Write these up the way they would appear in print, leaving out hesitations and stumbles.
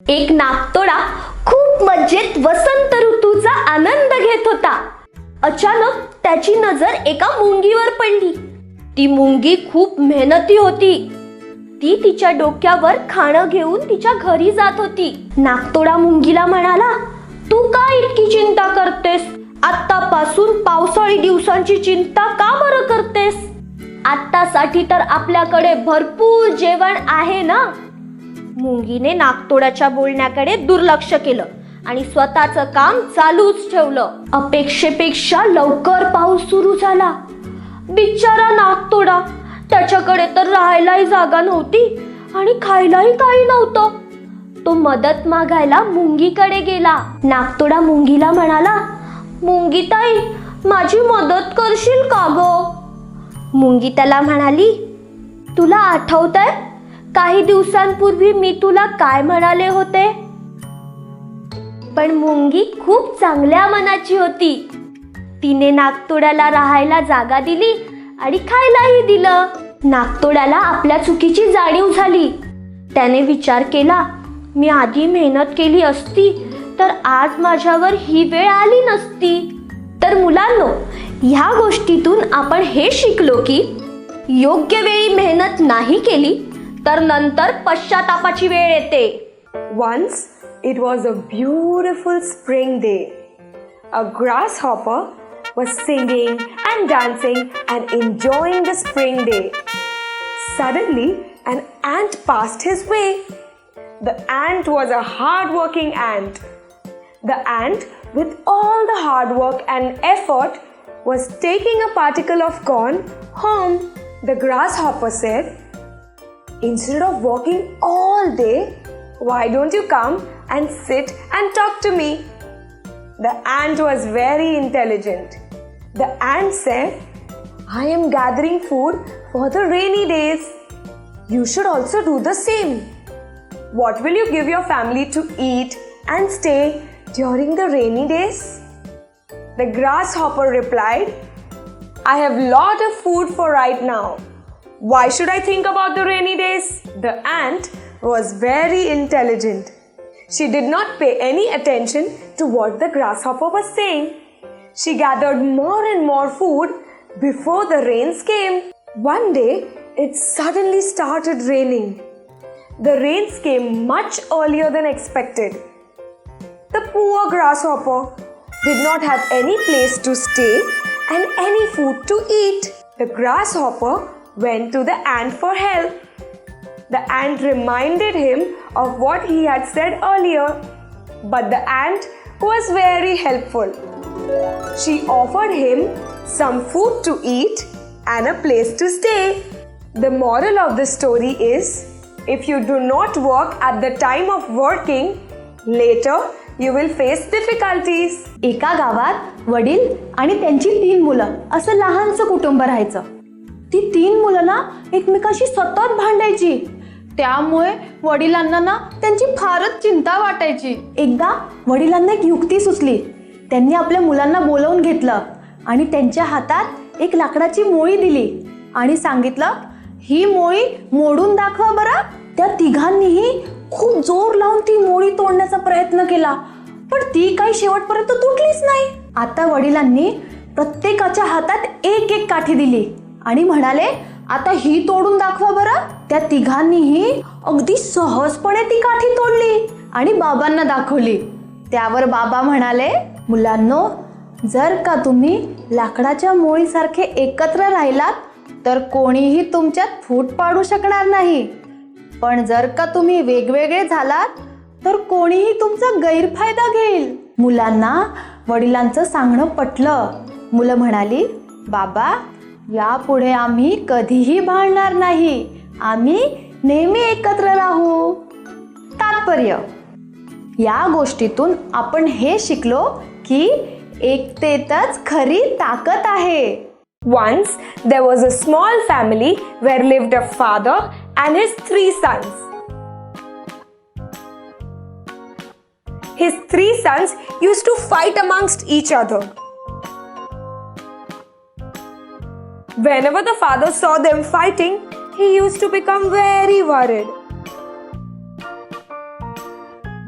एक नाकतोडा खूप मजेत वसंत ऋतूचा आनंद घेत होता. अचानक त्याची नजर एका मुंगीवर पडली. ती मुंगी खूप मेहनती होती. ती तिच्या डोक्यावर खाणं घेऊन तिच्या घरी जात होती. नाकतोडा मुंगीला म्हणाला, तू का इतकी चिंता करतेस? आत्तापासून पावसाळी दिवसांची चिंता का बरं करतेस? आत्तासाठी तर आपल्याकडे भरपूर जेवण आहे ना. मुंगीने नाकतोड्याच्या बोलण्याकडे दुर्लक्ष केलं आणि स्वतःचं काम चालूच ठेवलं. अपेक्षेपेक्षा लवकर पाऊस सुरू झाला. बिचारा नाकतोडा, त्याच्याकडे तर राहायलाही जागा नव्हती आणि खायलाही काही नव्हतं. तो मदत मागायला मुंगीकडे गेला. नाकतोडा मुंगीला म्हणाला, मुंगीताई, माझी मदत करशील का ग? मुंगी त्याला म्हणाली, तुला आठवतंय काही दिवसांपूर्वी मी तुला काय म्हणाले होते? पण मुंगी खूप चांगल्या मनाची होती. तिने नाकतोड्याला राहायला जागा दिली आणि खायलाही दिलं. नाकतोड्याला आपल्या चुकीची जाणीव झाली. त्याने विचार केला, मी आधी मेहनत केली असती तर आज माझ्यावर ही वेळ आली नसती. तर मुलांनो, ह्या गोष्टीतून आपण हे शिकलो की योग्य वेळी मेहनत नाही केली तर नंतर पश्चातापाची वेळ येते. Once it was a beautiful spring day. A grasshopper was singing and dancing and enjoying the spring day. Suddenly, an ant passed his way. The ant was a hard-working ant. The ant, with all the hard work and effort, was taking a particle of corn home. The grasshopper said, instead of working all day, why don't you come and sit and talk to me? The ant was very intelligent. The ant said, I am gathering food for the rainy days. You should also do the same. What will you give your family to eat and stay during the rainy days? The grasshopper replied, I have lot of food for right now. Why should I think about the rainy days? The ant was very intelligent. She did not pay any attention to what the grasshopper was saying. She gathered more and more food before the rains came. One day, it suddenly started raining. The rains came much earlier than expected. The poor grasshopper did not have any place to stay and any food to eat. The grasshopper went to the ant for help. The ant reminded him of what he had said earlier, but the ant was very helpful. She offered him some food to eat and a place to stay. The moral of the story is, if you do not work at the time of working, later you will face difficulties. एका गावात वडील आणि त्यांची 3 मुलं असं लहानसं कुटुंब राहायचं. ती 3 मुलं ना एकमेकांशी सतत भांडायची. त्यामुळे वडिलांना ना त्यांची फारच चिंता वाटायची. एकदा वडिलांना एक युक्ती सुचली. त्यांनी आपल्या मुलांना बोलावून घेतलं आणि त्यांच्या हातात एक लाकडाची मोळी दिली आणि सांगितलं, ही मोळी मोडून दाखवा बरं. त्या तिघांनीही खूप जोर लावून ती मोळी तोडण्याचा प्रयत्न केला, पण ती काही शेवटपर्यंत तुटलीच नाही. आता वडिलांनी प्रत्येकाच्या हातात एक एक काठी दिली आणि म्हणाले, आता ही तोडून दाखवा बरं. त्या तिघांनीही अगदी सहजपणे ती काठी तोडली आणि बाबांना दाखवली. त्यावर बाबा म्हणाले, मुलांनो, जर का तुम्ही लाकडाच्या मोळीसारखे एकत्र राहिलात तर कोणीही तुमच्यात फूट पाडू शकणार नाही. पण जर का तुम्ही वेगवेगळे झालात तर कोणीही तुमचा गैरफायदा घेईल. मुलांना वडिलांचं सांगणं पटलं. मुलं म्हणाली, बाबा, यापुढे आम्ही कधीही भांडणार नाही. आम्ही नेहमी एकत्र राहू. तात्पर्य, या गोष्टीतून आपण हे शिकलो की एकतेतच खरी ताकद आहे. Once there was a small family where lived a father and his 3 sons. His 3 sons used to fight amongst each other. Whenever the father saw them fighting, he used to become very worried.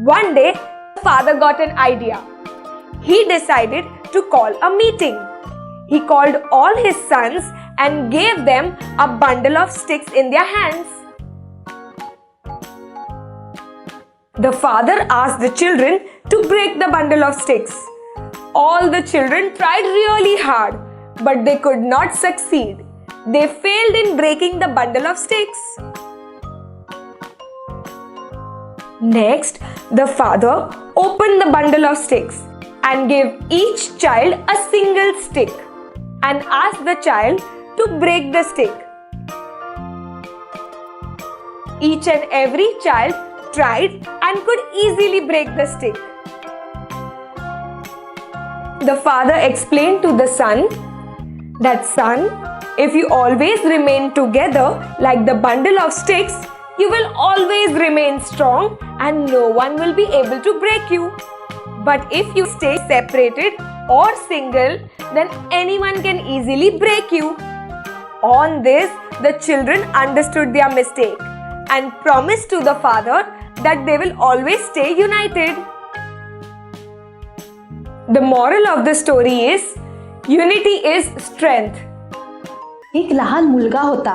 One day, the father got an idea. He decided to call a meeting. He called all his sons and gave them a bundle of sticks in their hands. The father asked the children to break the bundle of sticks. All the children tried really hard, but they could not succeed. They failed in breaking the bundle of sticks. Next, the father opened the bundle of sticks and gave each child a single stick and asked the child to break the stick. Each and every child tried and could easily break the stick. The father explained to the son that, "Son, if you always remain together like the bundle of sticks, you will always remain strong and no one will be able to break you. But if you stay separated or single, then anyone can easily break you." On this, the children understood their mistake and promised to the father that they will always stay united. The moral of the story is, unity is strength. एक लहान मुलगा होता.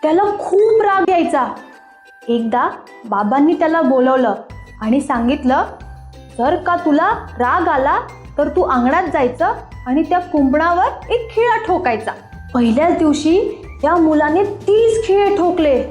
त्याला खूप राग यायचा. एकदा बाबांनी त्याला बोलवलं आणि सांगितलं, जर का तुला राग आला तर तू अंगणात जायचं आणि त्या कुंपणावर एक खिळा ठोकायचा. पहिल्याच दिवशी त्या मुलाने 30 खिळे ठोकले,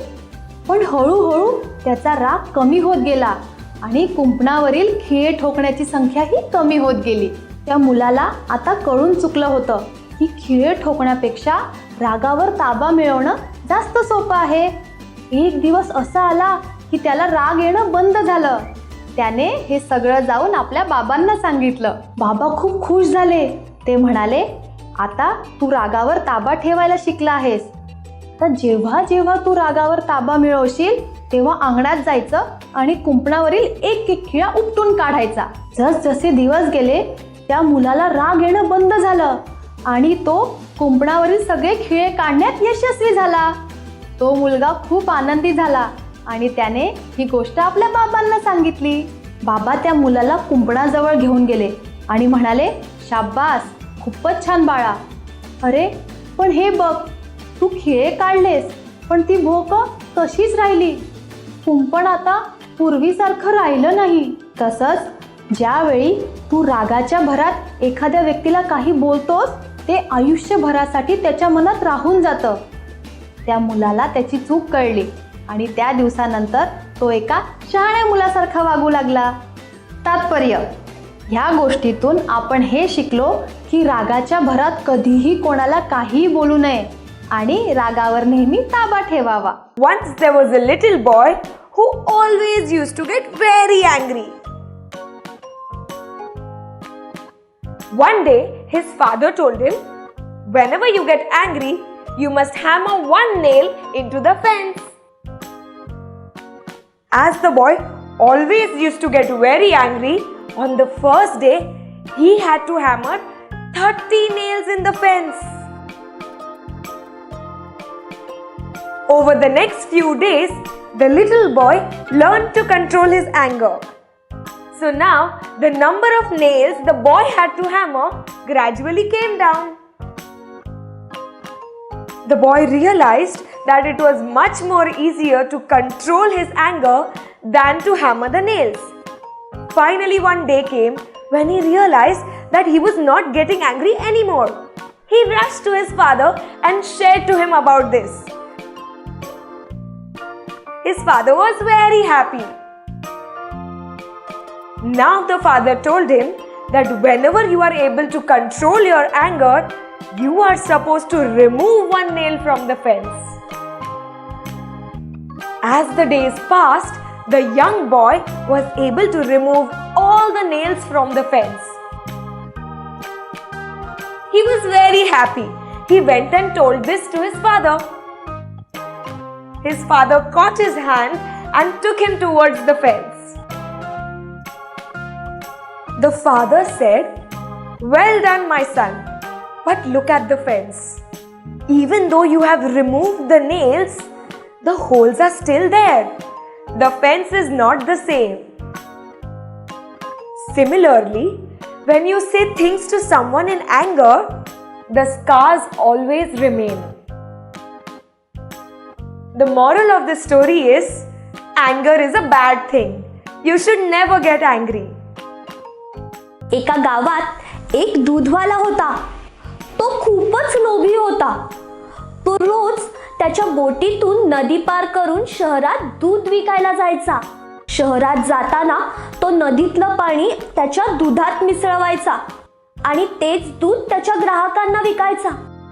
पण हळूहळू त्याचा राग कमी होत गेला आणि कुंपणावरील खिळे ठोकण्याची संख्याही कमी होत गेली. त्या मुलाला आता कळून चुकलं होतं की खिळे ठोकण्यापेक्षा रागावर ताबा मिळवणं जास्त सोपं आहे. एक दिवस असा आला की त्याला राग येणं बंद झालं. त्याने हे सगळं जाऊन आपल्या बाबांना सांगितलं. बाबा खूप खुश झाले. ते म्हणाले, आता तू रागावर ताबा ठेवायला शिकला आहेस, तर जेव्हा जेव्हा तू रागावर ताबा मिळवशील तेव्हा अंगणात जायचं आणि कुंपणावरील एक एक खिळा उपटून काढायचा. जसजसे दिवस गेले त्या मुलाला राग येणं बंद झालं आणि तो कुंपणावरील सगळे खिळे काढण्यात यशस्वी झाला. तो मुलगा खूप आनंदी झाला आणि त्याने ही गोष्ट आपल्या बाबांना सांगितली. बाबा त्या मुलाला कुंपणाजवळ घेऊन गेले आणि म्हणाले, शाब्बास, खूपच छान बाळा. अरे पण हे बघ, तू खिळे काढलेस पण ती भोक तशीच राहिली. कुंपण आता पूर्वीसारखं राहिलं नाही. तसंच ज्यावेळी तू रागाच्या भरात एखाद्या व्यक्तीला काही बोलतोस ते आयुष्यभरासाठी त्याच्या मनात राहून जातं. त्या मुलाला त्याची चूक कळली आणि त्या दिवसानंतर तो एका शहाण्या मुलासारखा वागू लागला. तात्पर्य, ह्या गोष्टीतून आपण हे शिकलो की रागाच्या भरात कधीही कोणाला काहीही बोलू नये आणि रागावर नेहमी ताबा ठेवावा. Once there was a little boy who always used to get very angry. One day, his father told him, whenever you get angry, you must hammer one nail into the fence. As the boy always used to get very angry, on the first day, he had to hammer 30 nails in the fence. Over the next few days, the little boy learned to control his anger. So now, the number of nails the boy had to hammer gradually came down. The boy realized that it was much more easier to control his anger than to hammer the nails. Finally, one day came when he realized that he was not getting angry anymore. He rushed to his father and shared to him about this. His father was very happy. Now the father told him that whenever you are able to control your anger, you are supposed to remove one nail from the fence. As the days passed, the young boy was able to remove all the nails from the fence. He was very happy. He went and told this to his father. His father caught his hand and took him towards the fence. The father said, "Well done, my son, but look at the fence. Even though you have removed the nails, the holes are still there. The fence is not the same." Similarly, when you say things to someone in anger, the scars always remain. The moral of the story is anger is a bad thing. You should never get angry. एका गावात एक दूधवाला होता. तो खूपच लोभी होता. तो रोज त्याच्या बोटीतून नदी पार करून शहरात दूध विकायला जायचा. शहरात जाताना तो नदीतलं पाणी त्याच्या दुधात मिसळवायचा आणि तेच दूध त्याच्या ग्राहकांना विकायचा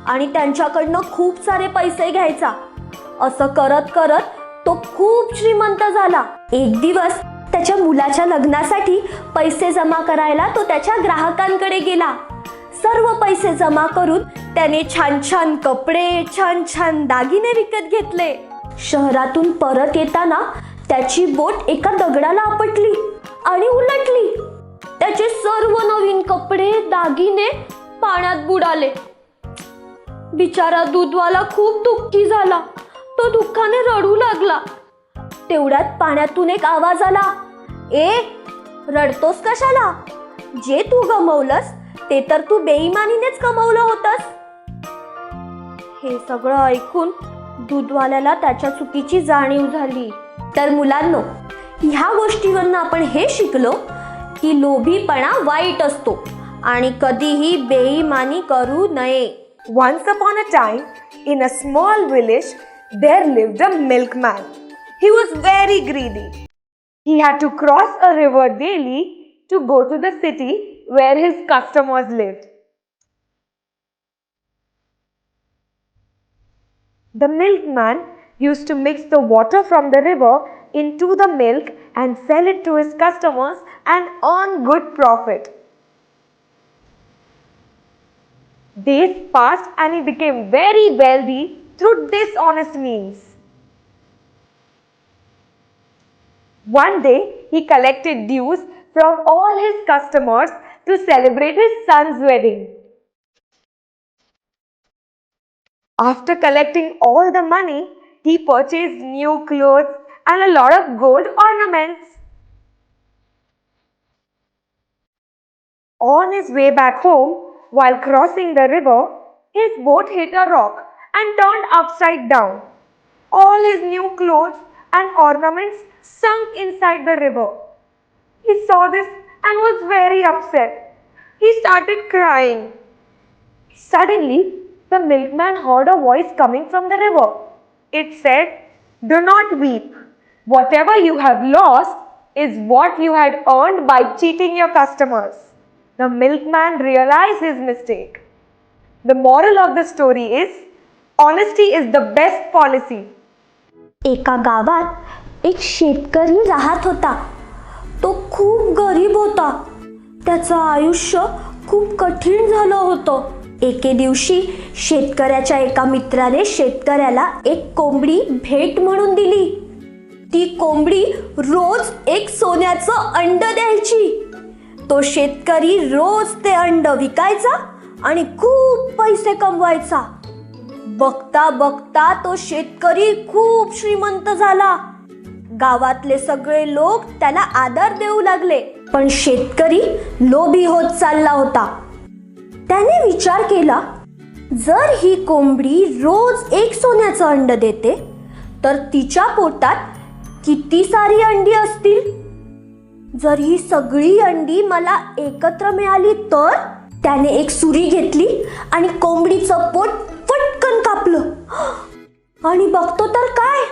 आणि त्यांच्याकडनं खूप सारे पैसे घ्यायचा. असं करत करत तो खूप श्रीमंत झाला. एक दिवस त्याच्या मुलाच्या लग्नासाठी पैसे जमा करायला तो त्याच्या ग्राहकांकडे गेला. सर्व पैसे जमा करून त्याने छान छान कपडे, छान छान दागिने विकत घेतले. शहरातून परत येताना त्याची बोट एका दगडाला आपटली आणि उलटली. त्याचे सर्व नवीन कपडे, दागिने पाण्यात बुडाले. बिचारा दूधवाला खूप दुःखी झाला. तो दुःखाने रडू लागला. तेवढ्यात पाण्यातून एक आवाज आला, ए, रडतोस कशाला? जे तू गमावलंस ते तर तू बेईमानीनेच कमावलं होतंस. हे सगळं ऐकून दूधवाल्याला त्याच्या चुकीची जाणीव झाली. तर मुलांनो, ह्या गोष्टीवरनं आपण हे शिकलो की लोभीपणा वाईट असतो आणि कधीही बेईमानी करू नये. Once upon a time, in a small village, there lived a milkman. He was very greedy. He had to cross a river daily to go to the city where his customers lived. The milkman used to mix the water from the river into the milk and sell it to his customers and earn good profit. Days passed and he became very wealthy through dishonest means. One day, he collected dues from all his customers to celebrate his son's wedding. After collecting all the money, he purchased new clothes and a lot of gold ornaments. On his way back home, while crossing the river, his boat hit a rock and turned upside down. All his new clothes and ornaments sunk inside the river. He saw this and was very upset. He started crying. Suddenly, the milkman heard a voice coming from the river. It said, "Do not weep. Whatever you have lost is what you had earned by cheating your customers." The milkman realized his mistake. The moral of the story is, honesty is the best policy. एका गावात एक शेतकरी राहत होता. तो खूप गरीब होता. त्याचं आयुष्य खूप कठीण झालं होतं. एके दिवशी शेतकऱ्याच्या एका मित्राने शेतकऱ्याला एक कोंबडी भेट म्हणून दिली. ती कोंबडी रोज एक सोन्याचं अंड द्यायची. तो शेतकरी रोज ते अंड विकायचा आणि खूप पैसे कमवायचा. बघता बघता तो शेतकरी खूप श्रीमंत झाला. गावातले सगळे लोक त्याला आदर देऊ लागले. पण शेतकरी लोभी होत चालला होता. त्याने विचार केला, जर ही कोंबडी रोज एक सोन्याचं अंड देते तर तिच्या पोटात किती सारी अंडी असतील. जर ही सगळी अंडी मला एकत्र मिळाली तर. त्याने एक सुरी घेतली आणि कोंबडीचं पोट फटकन कापलं आणि बघतो तर काय,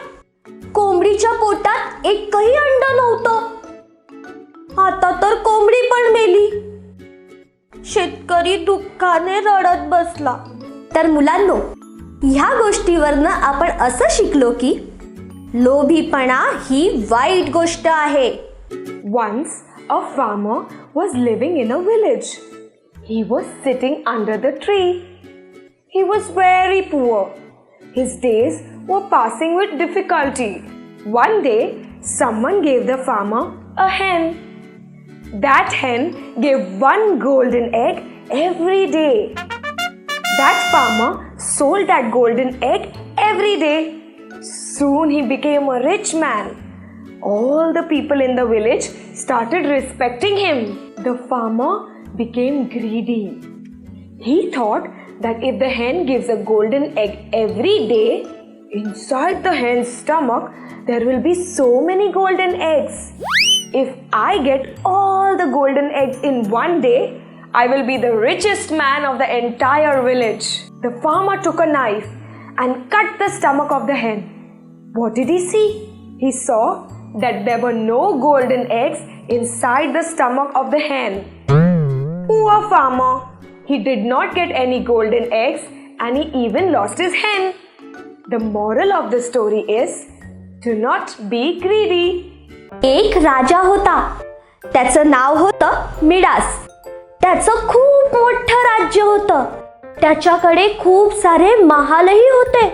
कोंबडीच्या पोटात एकही अंड नव्हतं. आता तर कोंबडी पण मेली. शेतकरी दुःखाने रडत बसला. तर मुलांनो, ह्या गोष्टीवरनं आपण असं शिकलो की लोभीपणा ही वाईट गोष्ट आहे. Once, a farmer was living in a village. He was sitting under the tree. He was very poor. His days were passing with difficulty. One day, someone gave the farmer a hen. That hen gave one golden egg every day. That farmer sold that golden egg every day. Soon he became a rich man. All the people in the village started respecting him. the farmer became greedy. He thought that if the hen gives a golden egg every day, inside the hen's stomach there will be so many golden eggs. If I get all the golden eggs in one day, I will be the richest man of the entire village. The farmer took a knife and cut the stomach of the hen. What did he see? He saw that there were no golden eggs inside the stomach of the hen. Poor farmer! He did not get any golden eggs and he even lost his hen. The moral of the story is, do not be greedy. एक राजा होता. त्याचं नाव होतं Midas. त्याचं खूप मोठं राज्य होतं. त्याच्याकडे खूप सारे महालही होते.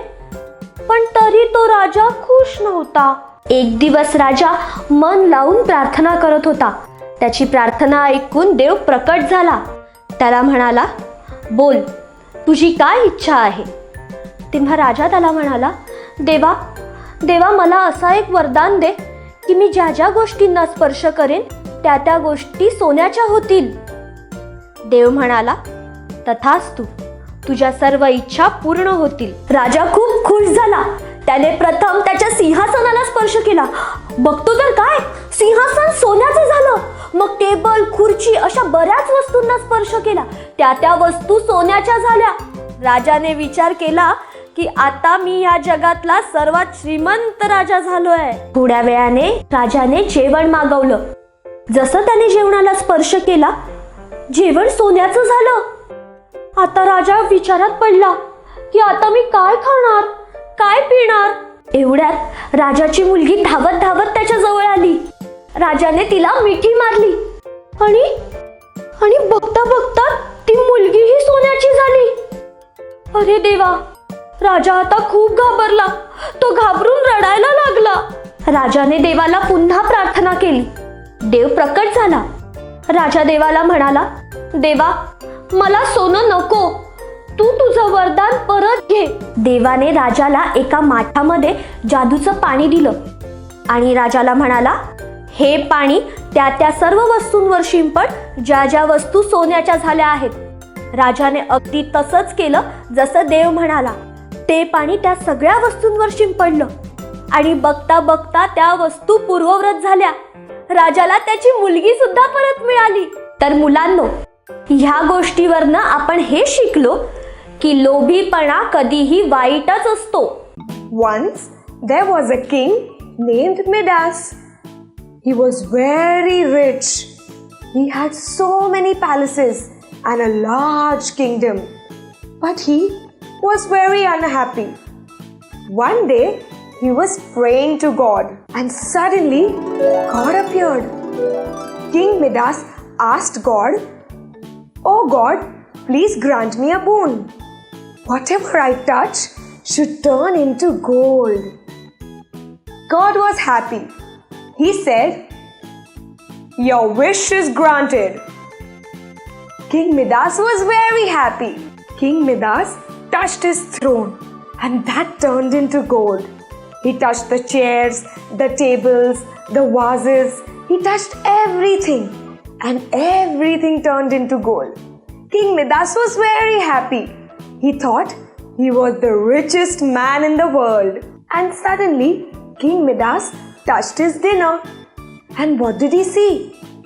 पण तरी तो राजा खुश नव्हता. एक दिवस राजा मन लावून प्रार्थना करत होता. त्याची प्रार्थना ऐकून देव प्रकट झाला. त्याला म्हणाला, बोल, तुझी काय इच्छा आहे? तेव्हा राजा त्याला म्हणाला, देवा देवा मला असा एक वरदान दे की मी ज्या ज्या गोष्टींना स्पर्श करेन त्या त्या गोष्टी सोन्याच्या होतील. देव म्हणाला, तथास्तु, तुझ्या सर्व इच्छा पूर्ण होतील. राजा खूप खुश झाला. त्याने प्रथम त्याच्या सिंहासनाला स्पर्श केला. बघतो तर काय, सिंहासन सोन्याचं झालं. मग टेबल, खुर्ची अशा बऱ्याच वस्तूंना स्पर्श केला. त्या त्या वस्तू सोन्याच्या झाल्या. राजाने विचार केला की आता मी या जगातला सर्वात श्रीमंत राजा झालोय. थोड्या वेळाने राजाने जेवण मागवलं. जसं त्याने जेवणाला स्पर्श केला, जेवण सोन्याचं झालं. आता राजा विचारात पडला की आता मी काय खाणार, काय पिणार. एवढ्यात राजाची मुलगी धावत धावत त्याच्या जवळ आली. राजाने तिला मिठी मारली आणि बघता बघता ती मुलगीही सोन्याची झाली. अरे देवा, राजा आता खूप घाबरला. तो घाबरून रडायला लागला. राजाने देवाला पुन्हा प्रार्थना केली. देव प्रकट झाला. राजा देवाला म्हणाला, देवा मला सोनं नको, तू तुझं वरदान परत घे. देवाने राजाला एका माठामध्ये जादूचं पाणी दिलं आणि राजाला म्हणाला, हे पाणी त्या त्या सर्व वस्तूंवर शिंपड ज्या ज्या वस्तू सोन्याच्या झाल्या आहेत. राजाने अगदी तसंच केलं जसं देव म्हणाला. ते पाणी त्या सगळ्या वस्तूंवर शिंपडलं आणि बघता बघता त्या वस्तू पूर्ववत झाल्या. राजाला त्याची मुलगी सुद्धा परत मिळाली. तर मुलांनो, ह्या गोष्टीवरनं आपण हे शिकलो की लोभीपणा कधीही वाईटच असतो. Once there was a king named Midas. He was very rich. He had so many palaces and a large kingdom. But he was very unhappy. One day he was praying to God and suddenly God appeared. King Midas asked God, "Oh God, please grant me a boon. Whatever I touch should turn into gold." God was happy. He said, "Your wish is granted." King Midas was very happy. King Midas touched his throne and that turned into gold. He touched the chairs, the tables, the vases. He touched everything and everything turned into gold. King Midas was very happy. He thought he was the richest man in the world. And suddenly, King Midas touched his dinner. And what did he see?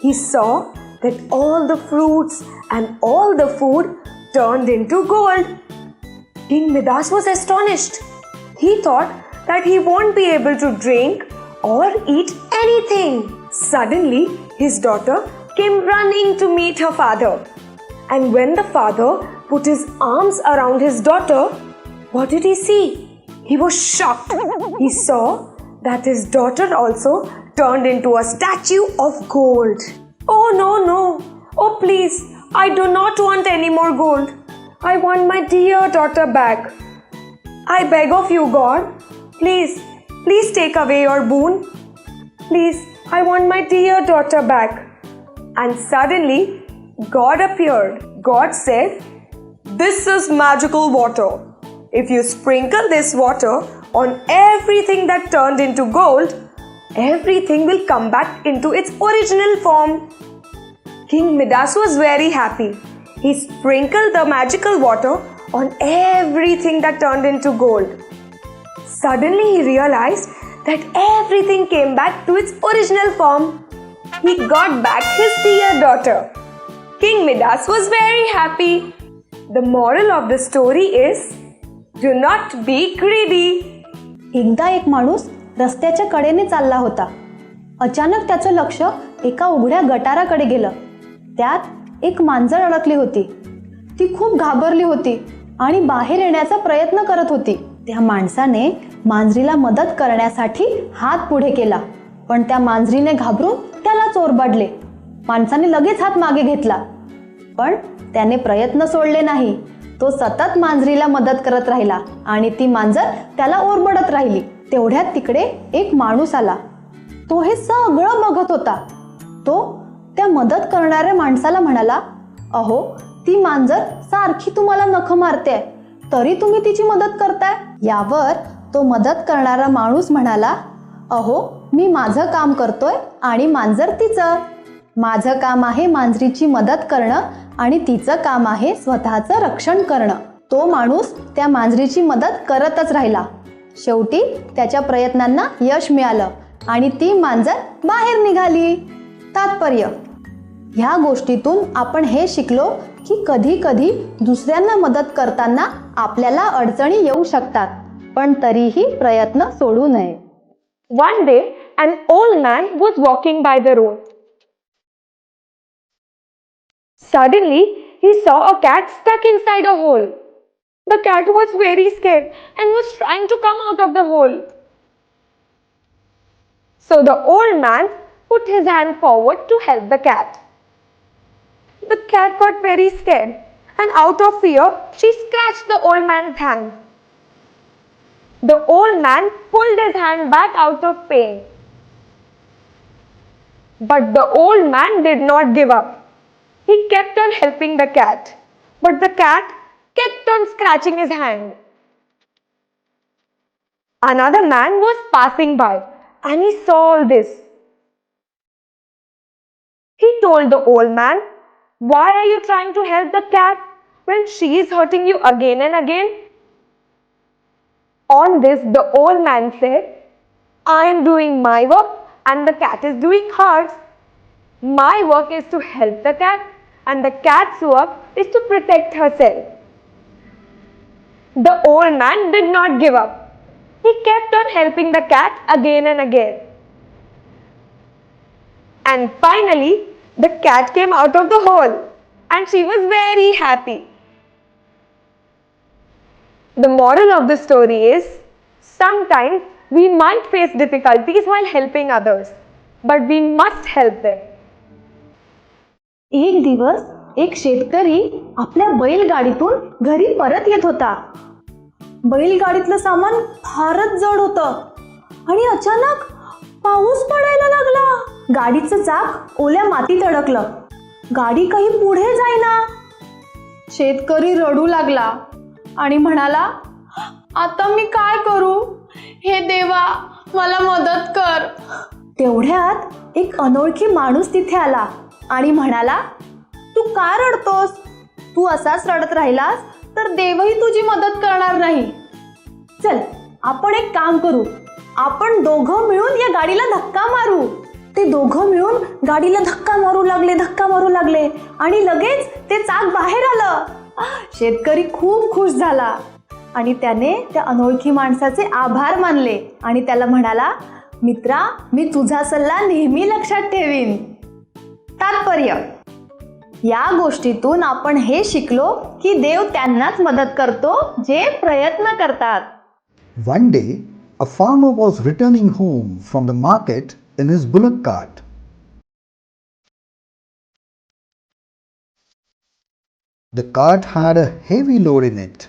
He saw that all the fruits and all the food turned into gold. King Midas was astonished. He thought that he won't be able to drink or eat anything. Suddenly, his daughter came running to meet her father. And when the father put his arms around his daughter, what did he see? He was shocked. He saw that his daughter also turned into a statue of gold. "Oh no, no. Oh please, I do not want any more gold. I want my dear daughter back. I beg of you, God. Please take away your boon. Please, I want my dear daughter back." And suddenly, God appeared. God said, "This is magical water. If you sprinkle this water on everything that turned into gold, everything will come back into its original form." King Midas was very happy. He sprinkled the magical water on everything that turned into gold. Suddenly he realized that everything came back to its original form. He got back his dear daughter. King Midas was very happy. The moral of the story is, do not be greedy. एकदा एक माणूस रस्त्याच्या कडेने चालला होता. अचानक त्याचं लक्ष एका उघड्या गटाराकडे गेलं. त्यात एक मांजर अडकली होती. ती खूप घाबरली होती आणि बाहेर येण्याचा प्रयत्न करत होती. त्या माणसाने मांजरीला मदत करण्यासाठी हात पुढे केला, पण त्या मांजरीने घाबरून त्याला चोरबाडले. माणसाने लगेच हात मागे घेतला, पण त्याने प्रयत्न सोडले नाही. तो सतत मांजरीला मदत करत राहिला आणि ती मांजर त्याला ओरबडत राहिली. तेवढ्यात तिकडे एक माणूस आला. तो हे सगळं बघत होता. तो त्या मदत करणाऱ्या माणसाला म्हणाला, अहो, ती मांजर सारखी तुम्हाला नख मारते, तरी तुम्ही तिची मदत करताय. यावर तो मदत करणारा माणूस म्हणाला, अहो, मी माझं काम करतोय आणि मांजर तिचं. माझं काम आहे मांजरीची मदत करणं आणि तिचं काम आहे स्वतःचं रक्षण करणं. तो माणूस त्या मांजरीची मदत करतच राहिला. शेवटी त्याच्या प्रयत्नांना यश मिळालं आणि ती मांजर बाहेर निघाली. तात्पर्य: ह्या गोष्टीतून आपण हे शिकलो की कधी कधी दुसऱ्यांना मदत करताना आपल्याला अडचणी येऊ शकतात, पण तरीही प्रयत्न सोडू नये. One day, an old man was walking by the road. Suddenly, he saw a cat stuck inside a hole. The cat was very scared and was trying to come out of the hole. So the old man put his hand forward to help the cat. The cat got very scared and out of fear, she scratched the old man's hand. The old man pulled his hand back out of pain. But the old man did not give up. He kept on helping the cat. But the cat kept on scratching his hand. Another man was passing by and he saw all this. He told the old man, "Why are you trying to help the cat when she is hurting you again and again?" On this, the old man said, "I am doing my work and the cat is doing hers. My work is to help the cat and the cat's work is to protect herself." The old man did not give up. He kept on helping the cat again and again. And finally, the cat came out of the hole and she was very happy. The moral of the story is, sometimes we might face difficulties while helping others, but we must help them. एक दिवस एक शेतकरी आपल्या बैलगाडीतून घरी परत येत होता. बैलगाडीतलं सामान फारच जड होतं आणि अचानक पाऊस पडायला लागला. गाडीचं चाक ओल्या मातीत अडकलं. गाडी काही पुढे जाईना. शेतकरी रडू लागला आणि म्हणाला, आता मी काय करू? हे देवा, मला मदत कर. तेवढ्यात एक अनोळखी माणूस तिथे आला आणि म्हणाला, तू का रडतोस? तू असाच रडत राहिलास तर देवही तुझी मदत करणार नाही. चल, आपण एक काम करू. आपण दोघं मिळून या गाडीला धक्का मारू. ते दोघं मिळून गाडीला धक्का मारू लागले आणि लगेच ते चाक बाहेर आलं. शेतकरी खूप खुश झाला आणि त्याने त्या अनोळखी माणसाचे आभार मानले आणि त्याला म्हणाला, मित्रा, मी तुझा सल्ला नेहमी लक्षात ठेवीन. तात्पर्य: या गोष्टीतून आपण हे शिकलो की देव त्यांनाच मदत करतो जे प्रयत्न करतात. One day, a farmer was returning home from the market in his bullock cart. The cart had a heavy load in it.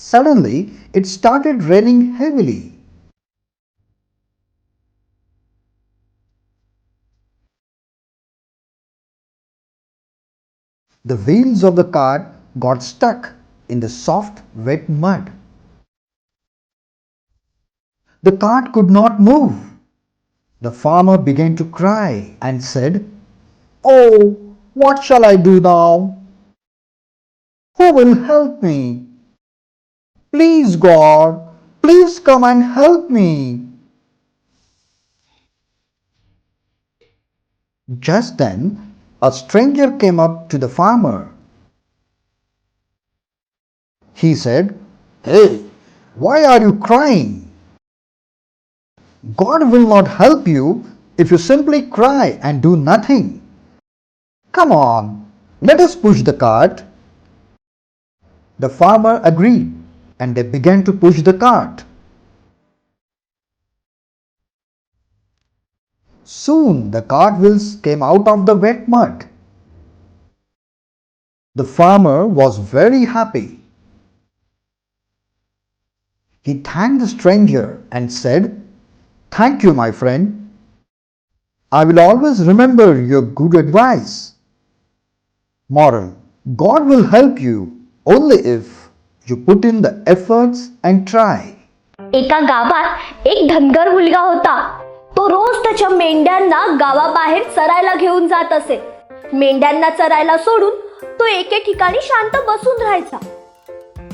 Suddenly, it started raining heavily. The wheels of the cart got stuck in the soft, wet mud. The cart could not move. The farmer began to cry and said, "Oh, what shall I do now? Who will help me? Please, God, please come and help me." Just then, a stranger came up to the farmer. He said, "Hey, why are you crying? God will not help you if you simply cry and do nothing. Come on, let us push the cart." The farmer agreed, and they began to push the cart. Soon the cart wheels came out of the wet mud. The farmer was very happy. He thanked the stranger and said, "Thank you, my friend. I will always remember your good advice." Moral: God will help you only if you put in the efforts and try. एका गावात एक धनगर मुलगा होता. तो रोज त्याच्या मेंढ्यांना गावाबाहेर चरायला घेऊन जात असे. मेंढ्यांना चरायला सोडून तो एके ठिकाणी शांत बसून राहायचा.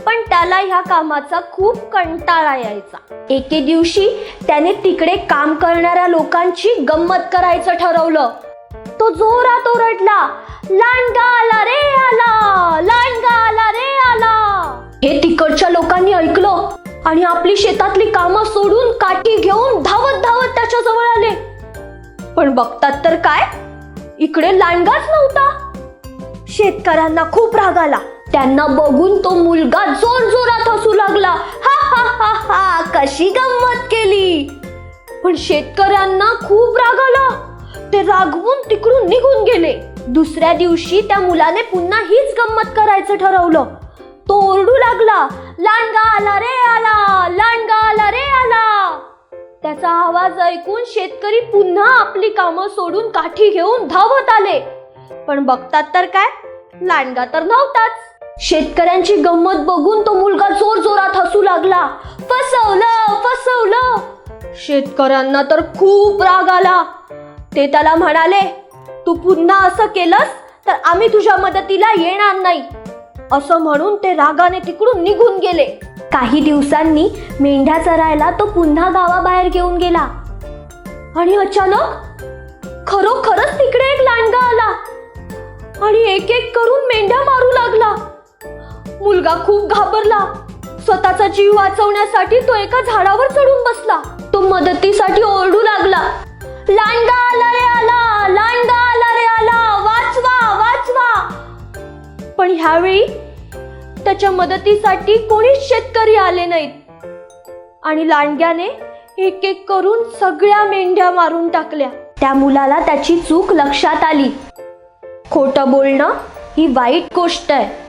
पण त्याला ह्या कामाचा खूप कंटाळा यायचा. एके दिवशी त्याने तिकडे काम करणाऱ्या लोकांची गंमत करायचं ठरवलं. तो जोरात ओरडला, "लांडगा आला रे आला, लांडगा आला रे आला." हे तिकडच्या लोकांनी ऐकलं आणि आपली शेतातली कामं सोडून काठी घेऊन धावत धावत त्याच्या जवळ आले. पण बघतात तर काय, इकडे लांडगाच नव्हता. शेतकऱ्यांना खूप राग आला. त्यांना बघून तो मुलगा जोर जोरात हसू लागला. हा हा हा हा, कशी गंमत केली. पण शेतकऱ्यांना खूप राग आला. ते रागवून तिकडून निघून गेले. दुसऱ्या दिवशी त्या मुलाने पुन्हा हीच गंमत करायचं ठरवलं. तो ओरडू लागला, "लांडगा आला रे आला, लांडगा आला रे आला." त्याचा आवाज ऐकून शेतकरी पुन्हा आपली कामं सोडून काठी घेऊन धावत आले. पण बघतात तर काय, लांडगा तर नव्हताच. शेतकऱ्यांची गंमत बघून तो मुलगा जोर जोरात हसू लागला. फसवलं फसवलं. शेतकऱ्यांना तर खूप राग आला. ते त्याला म्हणाले, "तू पुन्हा असं केलंस तर आम्ही तुझ्या मदतीला येणार नाही." असं म्हणून ते रागाने तिकडून निघून गेले. काही दिवसांनी मेंढ्या चरायला तो पुन्हा गावाबाहेर घेऊन गेला. आणि अचानक खरोखरच तिकडे एक लांडगा आला आणि एक एक करून मेंढ्या मारू लागला. मुलगा खूप घाबरला. स्वतःचा जीव वाचवण्यासाठी तो एका झाडावर चढून बसला. तो मदतीसाठी ओरडू लागला, "लांडगा आला रे आला, लांडगा आला रे आला, वाचवा वाचवा." पण ह्यावेळी त्याच्या मदतीसाठी कोणीच शेतकरी आले नाहीत आणि लांडग्याने एक एक करून सगळ्या मेंढ्या मारून टाकल्या. त्या मुलाला त्याची चूक लक्षात आली. खोटं बोलणं ही वाईट गोष्ट आहे.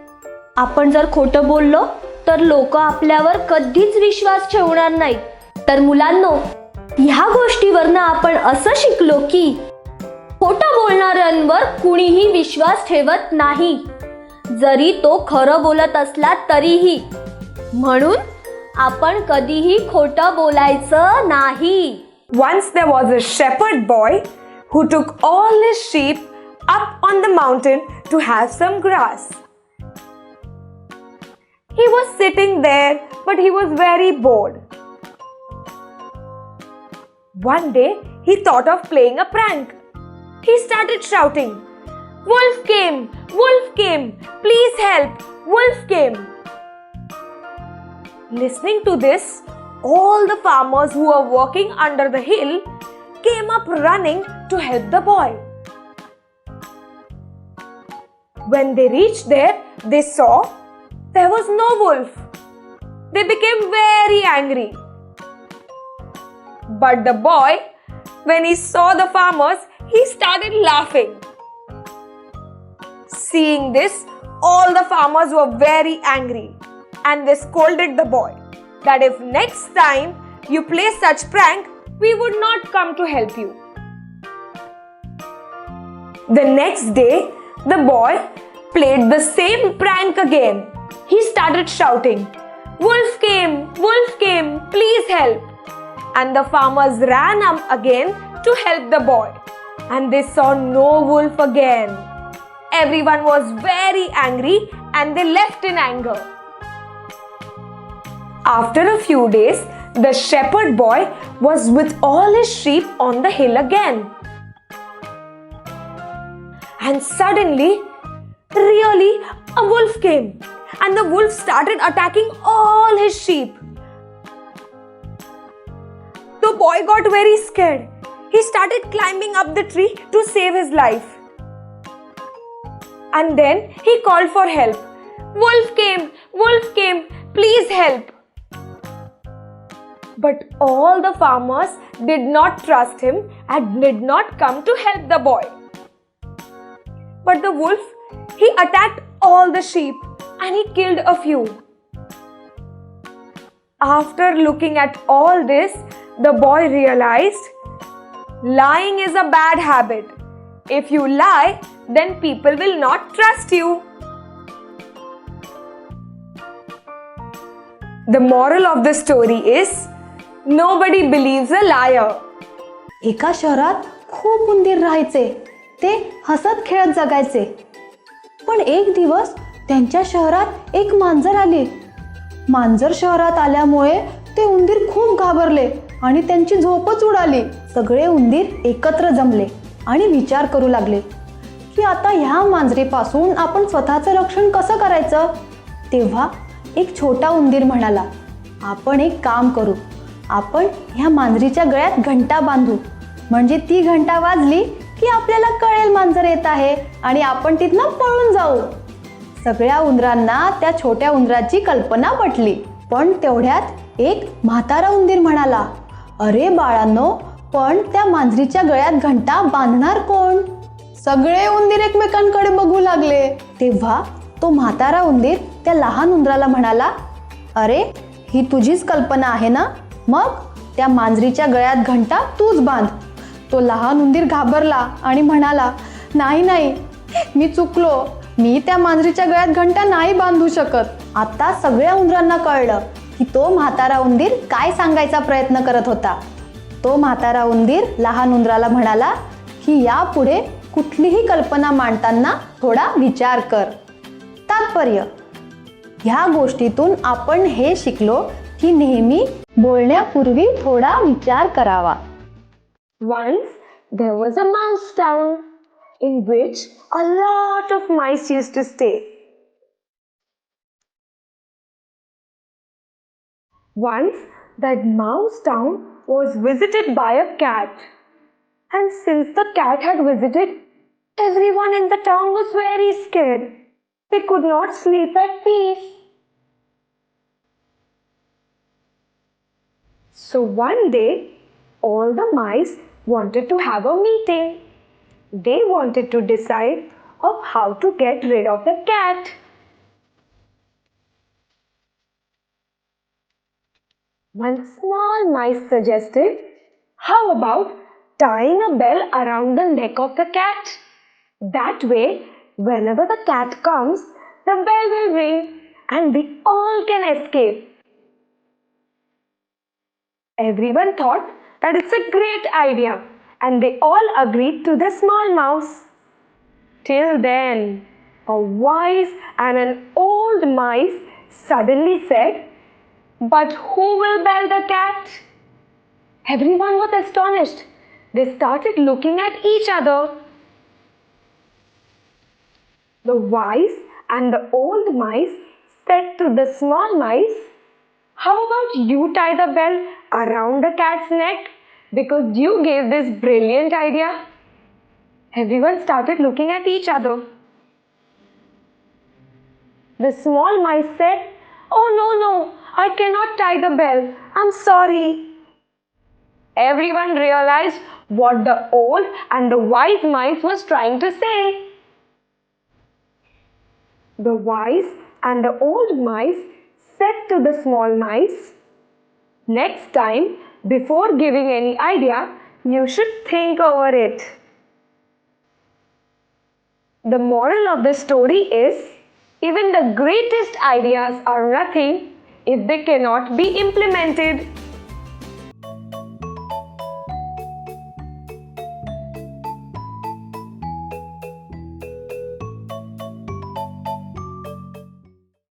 आपण जर खोटं बोललो तर लोक आपल्यावर कधीच विश्वास ठेवणार नाहीत. तर मुलांनो, ह्या गोष्टीवरनं आपण असं शिकलो की खोटं बोलणाऱ्यांवर कुणीही विश्वास ठेवत नाही, जरी तो खरं बोलत असला तरीही. म्हणून आपण कधीही खोटं बोलायचं नाही. Once there was a shepherd boy who took all his sheep up on the mountain to have some grass. He was sitting there, but he was very bored. One day, he thought of playing a prank. He started shouting, "Wolf came! Wolf came! Please help! Wolf came!" Listening to this, all the farmers who were working under the hill came up running to help the boy. When they reached there, they saw there was no wolf. They became very angry. But the boy, when he saw the farmers, he started laughing. Seeing this, all the farmers were very angry and they scolded the boy that if next time you play such prank, we would not come to help you. The next day, the boy played the same prank again. He started shouting, "Wolf came! Wolf came! Please help!" And the farmers ran up again to help the boy, and they saw no wolf again. Everyone was very angry and they left in anger. After a few days, the shepherd boy was with all his sheep on the hill again. And suddenly, really, a wolf came, and the wolf started attacking all his sheep. The boy got very scared. He started climbing up the tree to save his life. And then he called for help. Wolf came, please help. But all the farmers did not trust him and did not come to help the boy. But the wolf, he attacked all the sheep and he killed a few. After looking at all this, the boy realized lying is a bad habit. If you lie, then people will not trust you. The moral of the story is nobody believes a liar. एका शहरात खूप उंदीर राहायचे. ते हसत खेळत जगायचे. पण एक दिवस त्यांच्या शहरात एक मांजर आली. मांजर शहरात आल्यामुळे ते उंदीर खूप घाबरले आणि त्यांची झोपच उडाली. सगळे उंदीर एकत्र जमले आणि विचार करू लागले की आता ह्या मांजरीपासून आपण स्वतःचं रक्षण कसं करायचं. तेव्हा एक छोटा उंदीर म्हणाला, आपण एक काम करू. आपण ह्या मांजरीच्या गळ्यात घंटा बांधू. म्हणजे ती घंटा वाजली की आपल्याला कळेल मांजर येत आहे आणि आपण तिथनं पळून जाऊ. सगळ्या उंदरांना त्या छोट्या उंदराची कल्पना पटली. पण तेवढ्यात एक म्हातारा उंदीर म्हणाला, अरे बाळांनो, पण त्या मांजरीच्या गळ्यात घंटा बांधणार कोण. सगळे उंदीर एकमेकांकडे बघू लागले. तेव्हा तो म्हातारा उंदीर त्या लहान उंदराला म्हणाला, अरे ही तुझीच कल्पना आहे ना, मग त्या मांजरीच्या गळ्यात घंटा तूच बांध. तो लहान उंदीर घाबरला आणि म्हणाला, नाही, मी चुकलो. मी त्या मांजरीच्या गळ्यात घंटा नाही बांधू शकत. आता सगळ्या उंदरांना कळलं की तो म्हातारा उंदीर काय सांगायचा प्रयत्न करत होता. तो म्हातारा उंदीर लहान उंदराला म्हणाला की यापुढे कुठलीही कल्पना मांडताना थोडा विचार कर. तात्पर्य, ह्या गोष्टीतून आपण हे शिकलो की नेहमी बोलण्यापूर्वी थोडा विचार करावा. Once there was a mouse town in which a lot of mice used to stay. Once that mouse town was visited by a cat, and since the cat had visited, everyone in the town was very scared. They could not sleep at peace. So one day, all the mice wanted to have a meeting. They wanted to decide of how to get rid of the cat. One small mice suggested, how about tying a bell around the neck of the cat? That way, whenever the cat comes, the bell will ring and we all can escape. Everyone thought that it's a great idea and they all agreed to the small mouse. Till then, a wise and an old mice suddenly said, but who will bell the cat? Everyone was astonished. They started looking at each other. The wise and the old mice said to the small mice, how about you tie the bell around the cat's neck because you gave this brilliant idea? Everyone started looking at each other. The small mice said, oh no, I cannot tie the bell. I'm sorry. Everyone realized what the old and the wise mice was trying to say. The wise and the old mice said to the small mice, next time, before giving any idea, you should think over it. The moral of the story is, even the greatest ideas are nothing if they cannot be implemented.